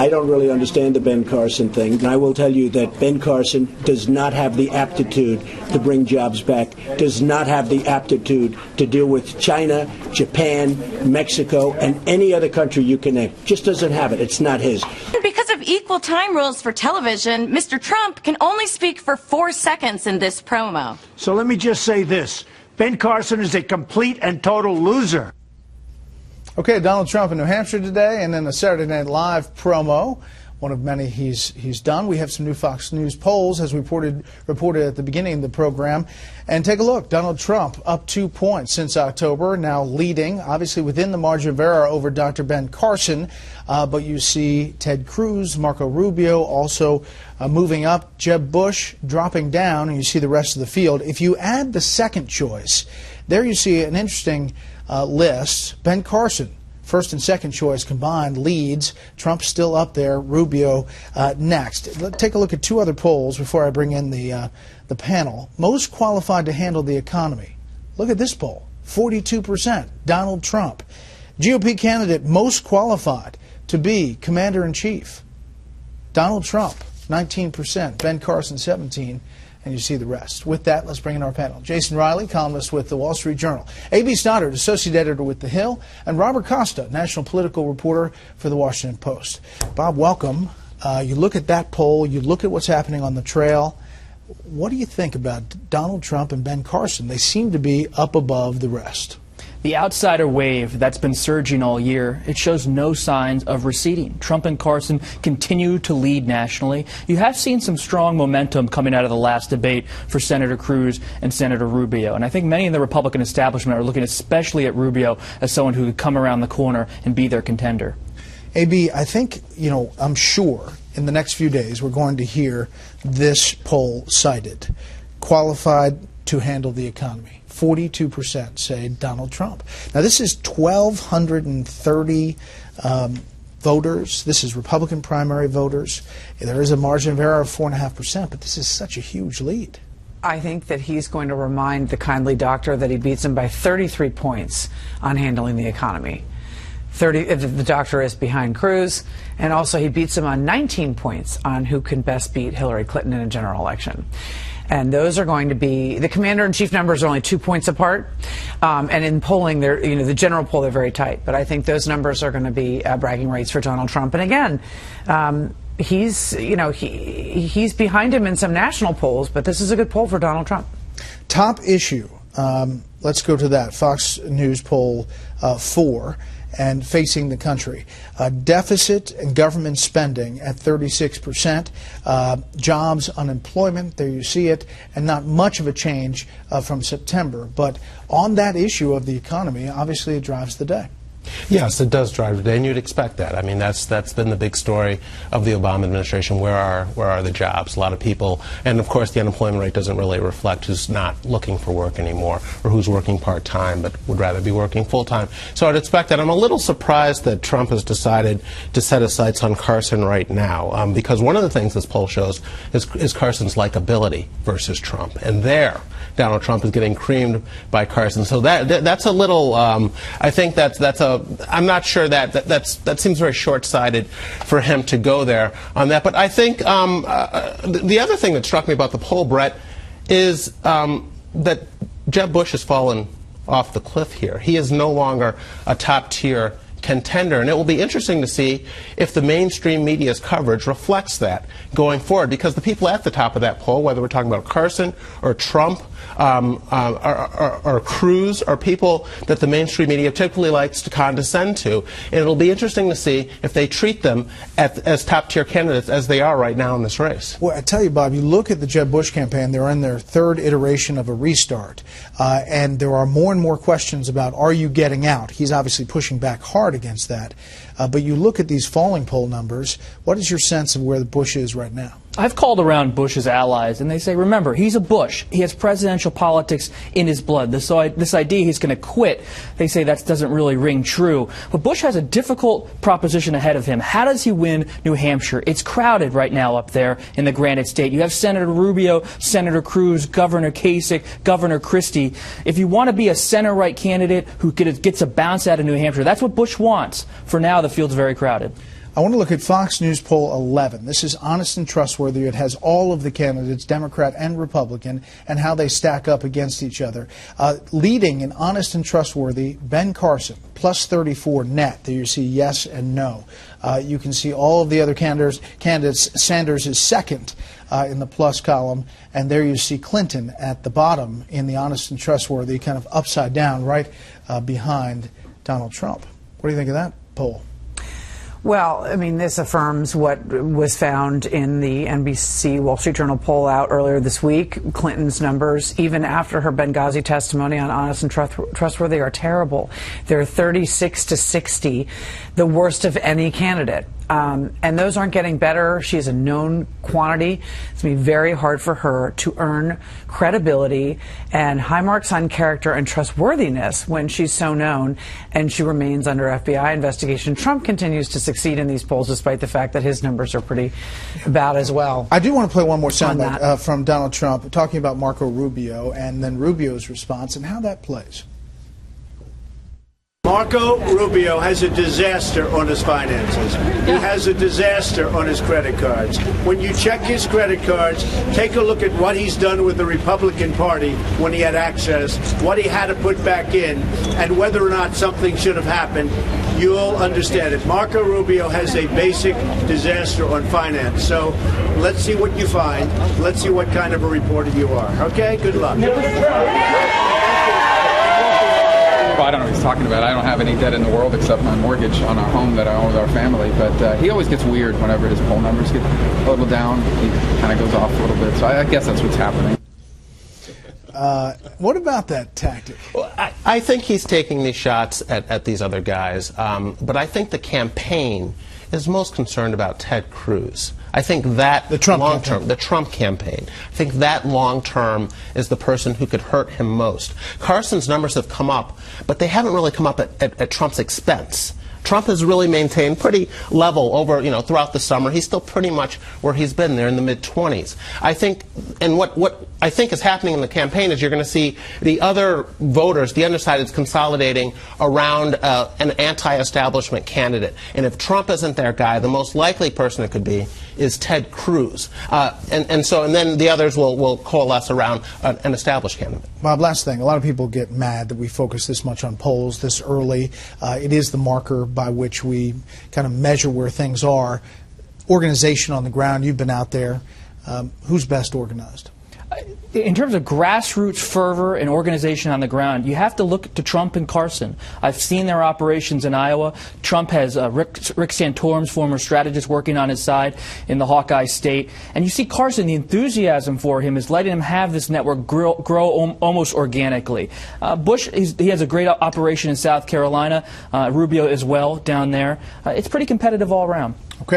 I don't really understand the Ben Carson thing, and I will tell you that Ben Carson does not have the aptitude to bring jobs back, does not have the aptitude to deal with China, Japan, Mexico, and any other country you can name. Just doesn't have it. It's not his. Because of equal time rules for television, Mr. Trump can only speak for 4 seconds in this promo. So let me just say this. Ben Carson is a complete and total loser. Okay, Donald Trump in New Hampshire today, and then a Saturday Night Live promo, one of many he's done. We have some new Fox News polls, as reported at the beginning of the program. And take a look. Donald Trump up 2 points since October, now leading, obviously within the margin of error over Dr. Ben Carson. But you see Ted Cruz, Marco Rubio also moving up, Jeb Bush dropping down, and you see the rest of the field. If you add the second choice, there you see an interesting list. Ben Carson, first and second choice combined, leads. Trump still up there. Rubio next. Let's take a look at two other polls before I bring in the panel. Most qualified to handle the economy. Look at this poll. 42%. Donald Trump. GOP candidate most qualified to be commander-in-chief. Donald Trump, 19%. Ben Carson, 17%. And you see the rest. With that, let's bring in our panel. Jason Riley, columnist with the Wall Street Journal. A.B. Stoddard, associate editor with The Hill. And Robert Costa, national political reporter for The Washington Post. Bob, welcome. You look at that poll. You look at what's happening on the trail. What do you think about Donald Trump and Ben Carson? They seem to be up above the rest. The outsider wave that's been surging all year, it shows no signs of receding. Trump and Carson continue to lead nationally. You have seen some strong momentum coming out of the last debate for Senator Cruz and Senator Rubio. And I think many in the Republican establishment are looking especially at Rubio as someone who could come around the corner and be their contender. A.B., I think, I'm sure in the next few days we're going to hear this poll cited. Qualified to handle the economy. 42% say Donald Trump. Now, this is 1,230 voters. This is Republican primary voters. There is a margin of error of 4.5%, but this is such a huge lead. I think that he's going to remind the kindly doctor that he beats him by 33 points on handling the economy. The doctor is behind Cruz, and also he beats him on 19 points on who can best beat Hillary Clinton in a general election. And those are going to be, the commander-in-chief numbers are only 2 points apart. And in polling, they're, the general poll, they're very tight. But I think those numbers are going to be bragging rights for Donald Trump. And again, he's behind him in some national polls, but this is a good poll for Donald Trump. Top issue. Let's go to that. Fox News poll 4. And facing the country. Deficit and government spending at 36%. Jobs, unemployment, there you see it, and not much of a change from September. But on that issue of the economy, obviously it drives the day. Yes, it does drive the day, and you'd expect that. I mean, that's been the big story of the Obama administration. Where are the jobs? A lot of people, and of course the unemployment rate doesn't really reflect who's not looking for work anymore or who's working part-time but would rather be working full-time. So I'd expect that. I'm a little surprised that Trump has decided to set his sights on Carson right now, because one of the things this poll shows is Carson's likability versus Trump, and there Donald Trump is getting creamed by Carson. So that's a little. I think I'm not sure that seems very short-sighted for him to go there on that. But I think the other thing that struck me about the poll, Bret, is that Jeb Bush has fallen off the cliff here. He is no longer a top-tier contender, and it will be interesting to see if the mainstream media's coverage reflects that going forward, because the people at the top of that poll, whether we're talking about Carson or Trump or Cruz, are people that the mainstream media typically likes to condescend to, and it'll be interesting to see if they treat them as top-tier candidates as they are right now in this race. Well, I tell you, Bob, you look at the Jeb Bush campaign, they're in their third iteration of a restart, and there are more and more questions about, are you getting out? He's obviously pushing back hard against that. But you look at these falling poll numbers, what is your sense of where the Bush is right now? I've called around Bush's allies, and they say, remember, he's a Bush. He has presidential politics in his blood. This idea he's going to quit, they say that doesn't really ring true. But Bush has a difficult proposition ahead of him. How does he win New Hampshire? It's crowded right now up there in the Granite State. You have Senator Rubio, Senator Cruz, Governor Kasich, Governor Christie. If you want to be a center-right candidate who gets a bounce out of New Hampshire, that's what Bush wants. For now, the field's very crowded. I want to look at Fox News poll 11. This is honest and trustworthy. It has all of the candidates, Democrat and Republican, and how they stack up against each other. Leading in honest and trustworthy, Ben Carson, plus 34 net. There you see yes and no. You can see all of the other candidates. Sanders is second in the plus column, and there you see Clinton at the bottom in the honest and trustworthy, kind of upside down, right behind Donald Trump. What do you think of that poll? Well, I mean, this affirms what was found in the NBC Wall Street Journal poll out earlier this week. Clinton's numbers, even after her Benghazi testimony on honest and trustworthy, are terrible. They're 36 to 60, the worst of any candidate. And those aren't getting better. She is a known quantity. It's going to be very hard for her to earn credibility and high marks on character and trustworthiness when she's so known and she remains under FBI investigation. Trump continues to succeed in these polls despite the fact that his numbers are pretty bad as well. I do want to play one more soundbite from Donald Trump talking about Marco Rubio and then Rubio's response and how that plays. Marco Rubio has a disaster on his finances. He has a disaster on his credit cards. When you check his credit cards, take a look at what he's done with the Republican Party when he had access, what he had to put back in, and whether or not something should have happened. You'll understand it. Marco Rubio has a basic disaster on finance. So let's see what you find. Let's see what kind of a reporter you are. Okay? Good luck. I don't know what he's talking about. I don't have any debt in the world except my mortgage on our home that I own with our family. But he always gets weird whenever his poll numbers get a little down. He kind of goes off a little bit. So I guess that's what's happening. What about that tactic? Well, I think he's taking these shots at these other guys. But I think the campaign is most concerned about Ted Cruz. I think that the Trump campaign. I think that long term is the person who could hurt him most. Carson's numbers have come up, but they haven't really come up at Trump's expense. Trump has really maintained pretty level over, throughout the summer. He's still pretty much where he's been there in the mid-20s. I think, and what I think is happening in the campaign is you're going to see the other voters, the undecideds, consolidating around an anti-establishment candidate. And if Trump isn't their guy, the most likely person it could be is Ted Cruz. And then the others will coalesce around an established candidate. Bob, last thing. A lot of people get mad that we focus this much on polls this early. It is the marker by which we kind of measure where things are. Organization on the ground, you've been out there. Who's best organized? In terms of grassroots fervor and organization on the ground, you have to look to Trump and Carson. I've seen their operations in Iowa. Trump has Rick Santorum's former strategist working on his side in the Hawkeye state. And you see Carson, the enthusiasm for him is letting him have this network grow almost organically. Bush, he has a great operation in South Carolina. Rubio as well down there. It's pretty competitive all around.